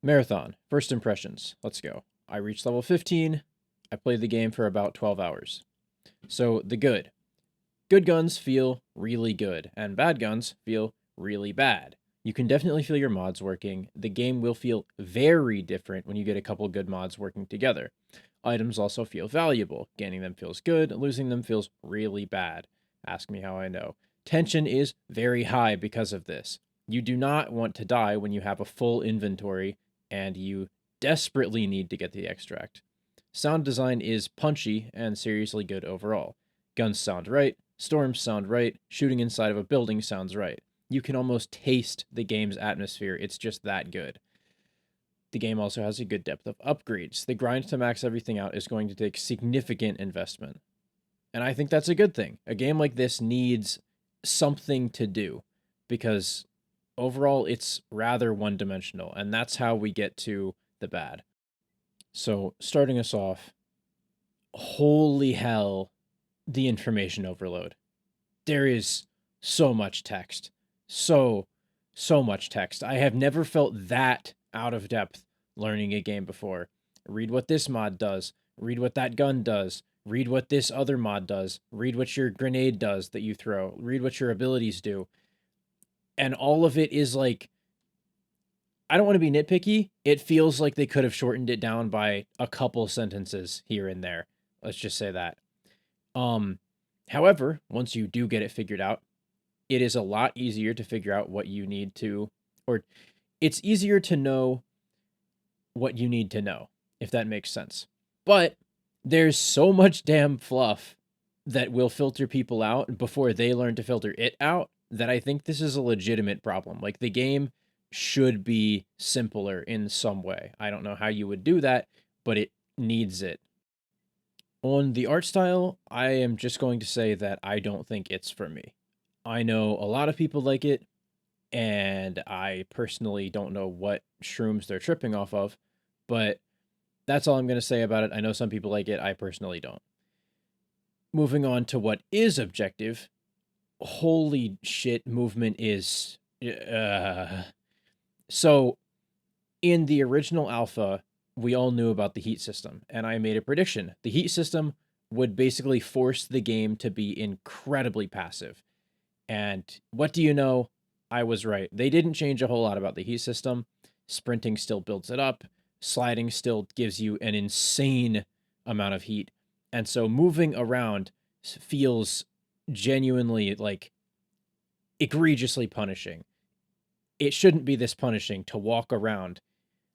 Marathon. First impressions. Let's go. I reached level 15. I played the game for about 12 hours. So, the good. Good guns feel really good, and bad guns feel really bad. You can definitely feel your mods working. The game will feel very different when you get a couple good mods working together. Items also feel valuable. Gaining them feels good, losing them feels really bad. Ask me how I know. Tension is very high because of this. You do not want to die when you have a full inventory and you desperately need to get the extract. Sound design is punchy and seriously good overall. Guns sound right, storms sound right, shooting inside of a building sounds right. You can almost taste the game's atmosphere, it's just that good. The game also has a good depth of upgrades. The grind to max everything out is going to take significant investment. And I think that's a good thing. A game like this needs something to do because overall it's rather one dimensional, and that's how we get to the bad. So, starting us off, holy hell, the information overload. There is so much text. So much text. I have never felt that out of depth learning a game before. Read what this mod does. Read what that gun does. Read what this other mod does. Read what your grenade does that you throw. Read what your abilities do. And all of it is like, I don't want to be nitpicky. It feels like they could have shortened it down by a couple sentences here and there. Let's just say that. Um, However, once you do get it figured out, it is a lot easier to figure out what you need to, or it's easier to know what you need to know, if that makes sense. But there's so much damn fluff that will filter people out before they learn to filter it out that I think this is a legitimate problem. Like, the game should be simpler in some way. I don't know how you would do that, but it needs it. On the art style, I am just going to say that I don't think it's for me. I know a lot of people like it, and I personally don't know what shrooms they're tripping off of, but that's all I'm going to say about it. I know some people like it, I personally don't. Moving on to what is objective, holy shit, movement is. So, in the original alpha, we all knew about the heat system, and I made a prediction. The heat system would basically force the game to be incredibly passive. And what do you know? I was right. They didn't change a whole lot about the heat system. Sprinting still builds it up. Sliding still gives you an insane amount of heat. And so moving around feels genuinely like egregiously punishing. It shouldn't be this punishing to walk around.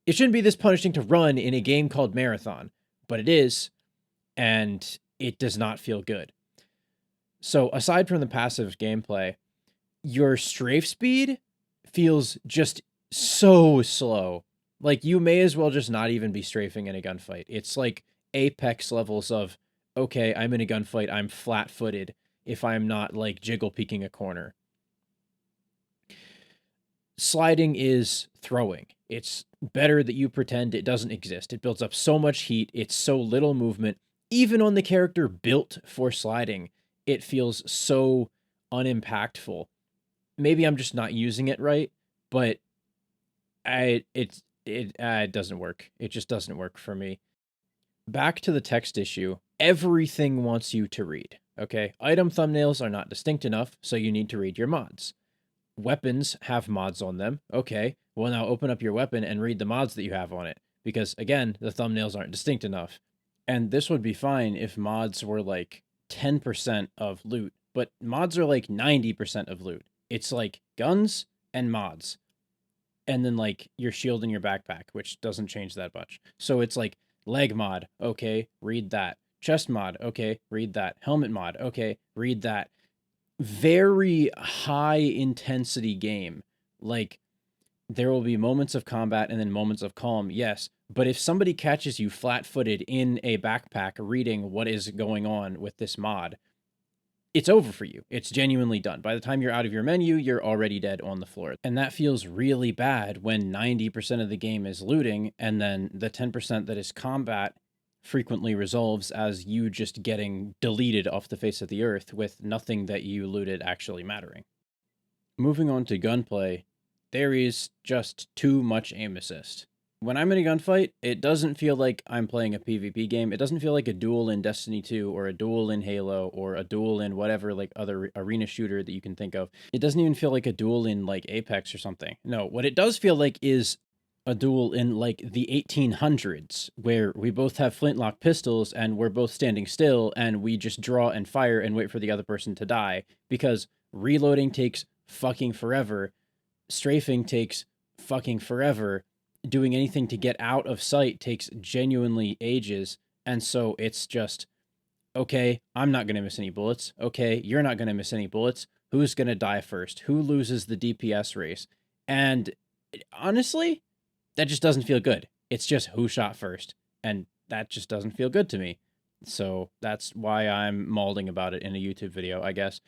It shouldn't be this punishing to run in a game called Marathon, but it is, and it does not feel good. So aside from the passive gameplay, your strafe speed feels just so slow. Like, you may as well just not even be strafing in a gunfight. It's like apex levels of, okay, I'm in a gunfight, I'm flat-footed if I'm not, like, jiggle peeking a corner. Sliding is throwing. It's better that you pretend it doesn't exist. It builds up so much heat, it's so little movement. Even on the character built for sliding, it feels so unimpactful. Maybe I'm just not using it right, but it doesn't work. It just doesn't work for me. Back to the text issue. Everything wants you to read. Okay, item thumbnails are not distinct enough, so you need to read your mods. Weapons have mods on them. Okay, well, now open up your weapon and read the mods that you have on it, because again, the thumbnails aren't distinct enough. And this would be fine if mods were like 10% of loot, but mods are like 90% of loot. It's like guns and mods, and then like your shield and your backpack, which doesn't change that much. So it's like leg mod, okay, read that. Chest mod, okay, read that. Helmet mod, okay, read that. Very high intensity game. Like, there will be moments of combat and then moments of calm, yes. But if somebody catches you flat-footed in a backpack reading what is going on with this mod, it's over for you. It's genuinely done. By the time you're out of your menu, you're already dead on the floor. And that feels really bad when 90% of the game is looting, and then the 10% that is combat frequently resolves as you just getting deleted off the face of the earth with nothing that you looted actually mattering. Moving on to gunplay, there is just too much aim assist. when I'm in a gunfight, it doesn't feel like I'm playing a PvP game. It doesn't feel like a duel in Destiny 2 or a duel in Halo or a duel in whatever like other arena shooter that you can think of. It doesn't even feel like a duel in like Apex or something. No, what it does feel like is a duel in like the 1800s where we both have flintlock pistols and we're both standing still and we just draw and fire and wait for the other person to die because reloading takes fucking forever. Strafing takes fucking forever. Doing anything to get out of sight takes genuinely ages. And so it's just, okay, I'm not going to miss any bullets. Okay, you're not going to miss any bullets. Who's going to die first? Who loses the DPS race? And honestly, that just doesn't feel good. It's just who shot first. And that just doesn't feel good to me. So that's why I'm mauling about it in a YouTube video, I guess.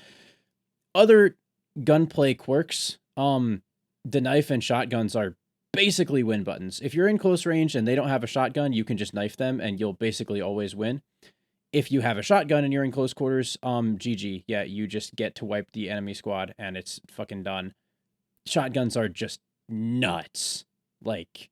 Other gunplay quirks, the knife and shotguns are basically win buttons. If you're in close range and they don't have a shotgun, you can just knife them and you'll basically always win. If you have a shotgun and you're in close quarters, GG. Yeah, you just get to wipe the enemy squad and it's fucking done. Shotguns are just nuts. Like,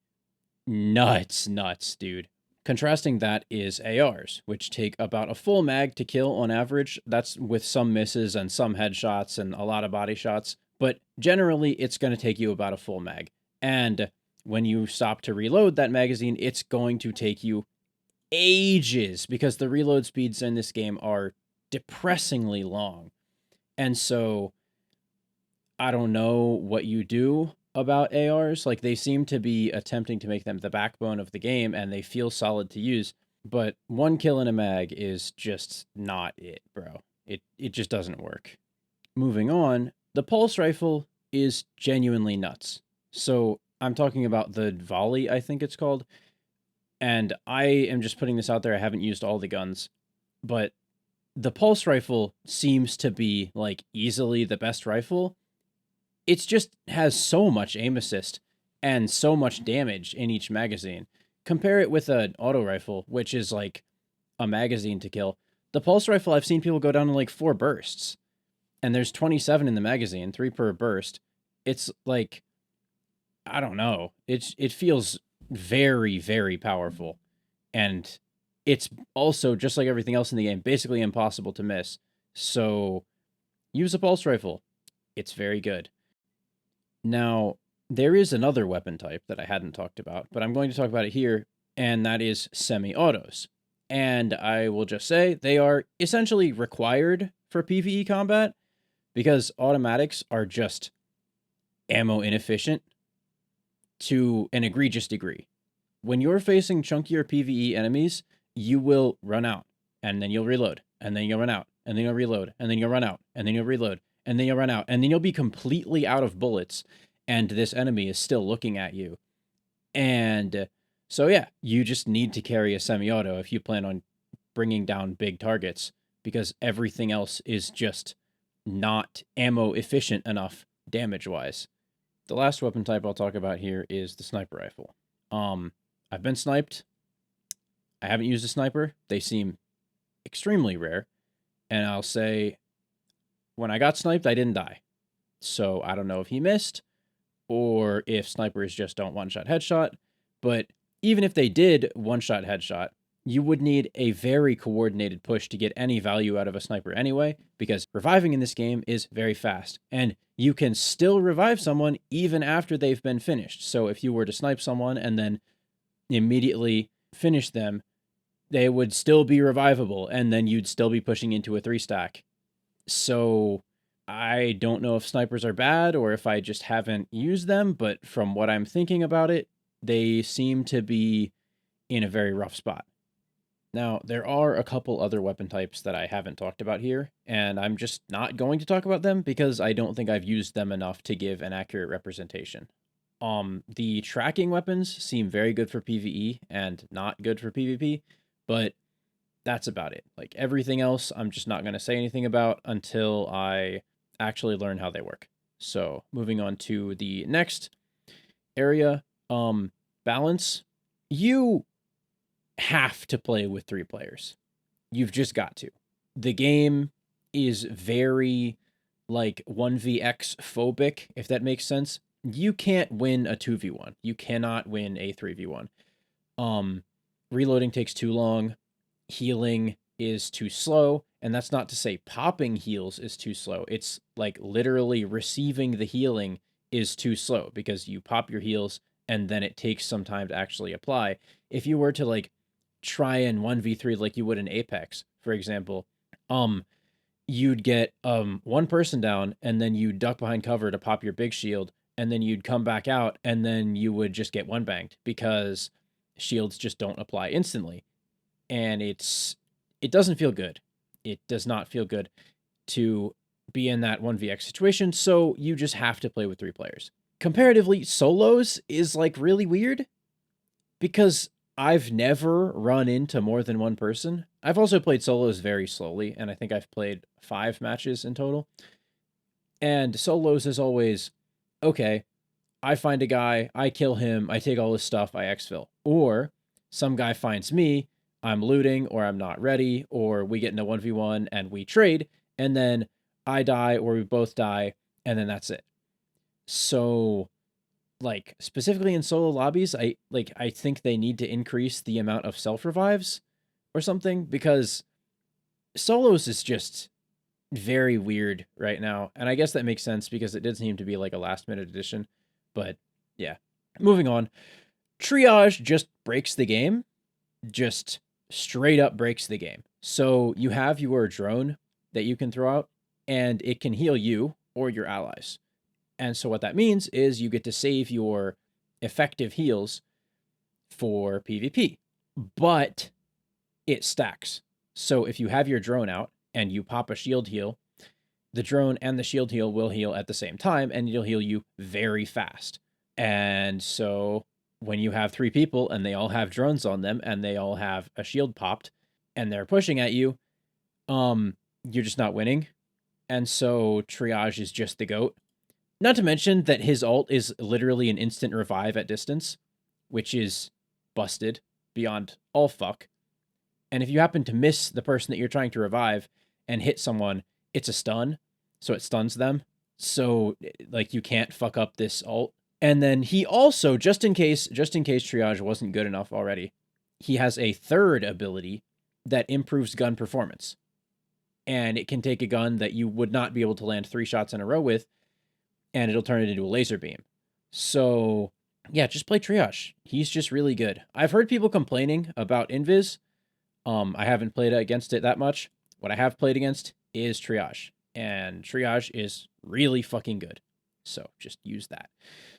nuts, dude. Contrasting that is ARs, which take about a full mag to kill on average. That's with some misses and some headshots and a lot of body shots. But generally, it's going to take you about a full mag. And when you stop to reload that magazine, it's going to take you ages because the reload speeds in this game are depressingly long. And so I don't know what you do about ARs. Like, they seem to be attempting to make them the backbone of the game and they feel solid to use, but one kill in a mag is just not it, bro. It just doesn't work. Moving on, the pulse rifle is genuinely nuts. So I'm talking about the volley, I think it's called. And I am just putting this out there. I haven't used all the guns, but the pulse rifle seems to be like easily the best rifle. It just has so much aim assist and so much damage in each magazine. Compare it with an auto rifle, which is like a magazine to kill. The pulse rifle, I've seen people go down to like 4 bursts, and there's 27 in the magazine, 3 per burst. It's like, I don't know. It feels very, very powerful. And it's also, just like everything else in the game, basically impossible to miss. So use a pulse rifle. It's very good. Now, there is another weapon type that I hadn't talked about, but I'm going to talk about it here, and that is semi-autos. And I will just say they are essentially required for PvE combat because automatics are just ammo inefficient to an egregious degree. When you're facing chunkier PvE enemies, you will run out, and then you'll reload, and then you'll run out, and then you'll reload, and then you'll run out, and then you'll reload, and then you'll run out, and then you'll be completely out of bullets, and this enemy is still looking at you. And so, yeah, you just need to carry a semi-auto if you plan on bringing down big targets, because everything else is just not ammo efficient enough damage-wise. The last weapon type I'll talk about here is the sniper rifle. I've been sniped. I haven't used a sniper. They seem extremely rare. And I'll say, when I got sniped, I didn't die. So I don't know if he missed, or if snipers just don't one-shot headshot. But even if they did one-shot headshot, you would need a very coordinated push to get any value out of a sniper anyway, because reviving in this game is very fast, and you can still revive someone even after they've been finished. So if you were to snipe someone and then immediately finish them, they would still be revivable, and then you'd still be pushing into a 3-stack. So I don't know if snipers are bad or if I just haven't used them, but from what I'm thinking about it, they seem to be in a very rough spot. Now, there are a couple other weapon types that I haven't talked about here, and I'm just not going to talk about them because I don't think I've used them enough to give an accurate representation. The tracking weapons seem very good for PvE and not good for PvP, but that's about it. Like, everything else, I'm just not going to say anything about until I actually learn how they work. So, moving on to the next area, balance. You have to play with 3 players. You've just got to. The game is very, like, 1vx phobic, if that makes sense. you can't win a 2v1. You cannot win a 3v1. Reloading takes too long. Healing is too slow. And that's not to say popping heals is too slow. It's like literally receiving the healing is too slow because you pop your heals and then it takes some time to actually apply. If you were to like try and 1v3 like you would in Apex, for example, you'd get one person down and then you duck behind cover to pop your big shield and then you'd come back out and then you would just get one banged because shields just don't apply instantly. And it doesn't feel good. It does not feel good to be in that 1vx situation, so you just have to play with 3 players. Comparatively, solos is like really weird because I've never run into more than one person. I've also played solos very slowly, and I think I've played 5 matches in total. And solos is always, okay, I find a guy, I kill him, I take all his stuff, I exfil. Or some guy finds me, I'm looting, or I'm not ready, or we get in a 1v1 and we trade, and then I die or we both die, and then that's it. So, like, specifically in solo lobbies, I think they need to increase the amount of self-revives or something, because solos is just very weird right now. And I guess that makes sense because it did seem to be like a last-minute addition. But, yeah. Moving on. Triage just breaks the game. Just straight up breaks the game. So you have your drone that you can throw out, and it can heal you or your allies. And so what that means is you get to save your effective heals for PvP, but it stacks. So if you have your drone out and you pop a shield heal, the drone and the shield heal will heal at the same time, and it'll heal you very fast. And so when you have 3 people and they all have drones on them and they all have a shield popped and they're pushing at you, you're just not winning. And so Triage is just the GOAT. Not to mention that his ult is literally an instant revive at distance, which is busted beyond all fuck. And if you happen to miss the person that you're trying to revive and hit someone, it's a stun, so it stuns them. So, like, you can't fuck up this ult. And then he also, just in case Triage wasn't good enough already, he has a third ability that improves gun performance. And it can take a gun that you would not be able to land 3 shots in a row with, and it'll turn it into a laser beam. So, yeah, just play Triage. He's just really good. I've heard people complaining about Invis. I haven't played against it that much. What I have played against is Triage, and Triage is really fucking good. So just use that.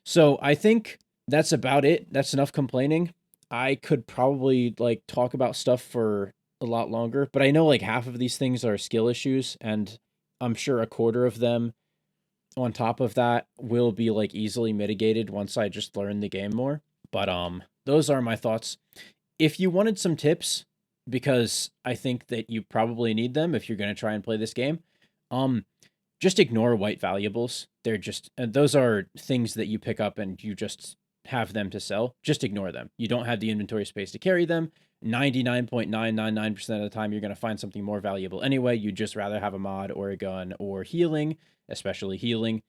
So I think that's about it. That's enough complaining. I could probably like talk about stuff for a lot longer, but I know like half of these things are skill issues, and I'm sure a quarter of them on top of that will be like easily mitigated once I just learn the game more. But those are my thoughts. If you wanted some tips, because I think that you probably need them if you're going to try and play this game, just ignore white valuables. They're just, those are things that you pick up and you just have them to sell. Just ignore them. You don't have the inventory space to carry them. 99.999% of the time, you're going to find something more valuable anyway. You'd just rather have a mod or a gun or healing, especially healing.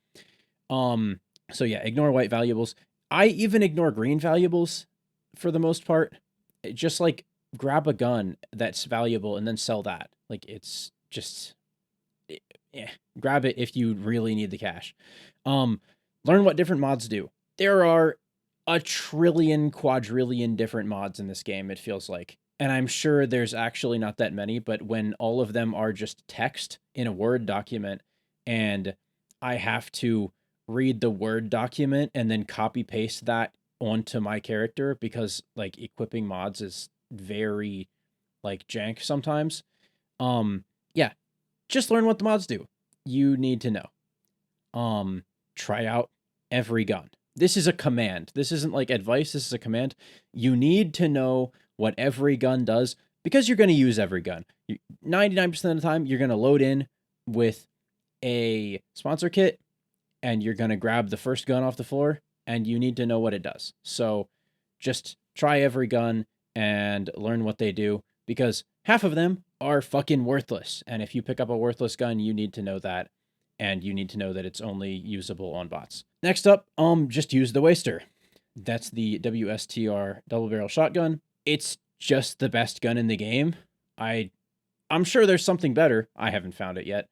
So yeah, ignore white valuables. I even ignore green valuables for the most part. Just like grab a gun that's valuable and then sell that. Like, it's just, yeah, grab it if you really need the cash. Learn what different mods do. There are a trillion, quadrillion different mods in this game, it feels like. And I'm sure there's actually not that many, but when all of them are just text in a Word document and I have to read the Word document and then copy paste that onto my character because like equipping mods is very like jank sometimes. Yeah, just learn what the mods do. You need to know. Try out every gun. This is a command. This isn't like advice. This is a command. You need to know what every gun does because you're going to use every gun. 99% of the time, you're going to load in with a sponsor kit and you're going to grab the first gun off the floor and you need to know what it does. So just try every gun and learn what they do because half of them are fucking worthless. And if you pick up a worthless gun, you need to know that. And you need to know that it's only usable on bots. Next up, just use the Waster. That's the WSTR double barrel shotgun. It's just the best gun in the game. I'm sure there's something better. I haven't found it yet.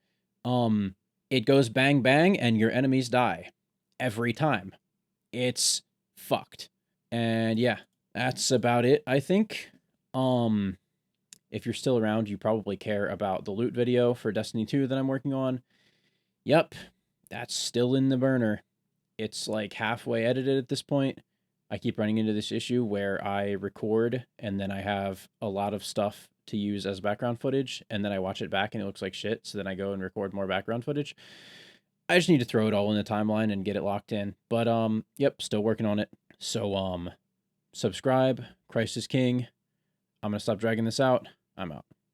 It goes bang bang and your enemies die every time. It's fucked. And yeah, that's about it, I think. If you're still around, you probably care about the loot video for Destiny 2 that I'm working on. Yep, that's still in the burner. It's like halfway edited at this point. I keep running into this issue where I record and then I have a lot of stuff to use as background footage, and then I watch it back and it looks like shit, so then I go and record more background footage. I just need to throw it all in the timeline and get it locked in. But yep, still working on it. So subscribe. Christ is King. I'm gonna stop dragging this out. I'm out.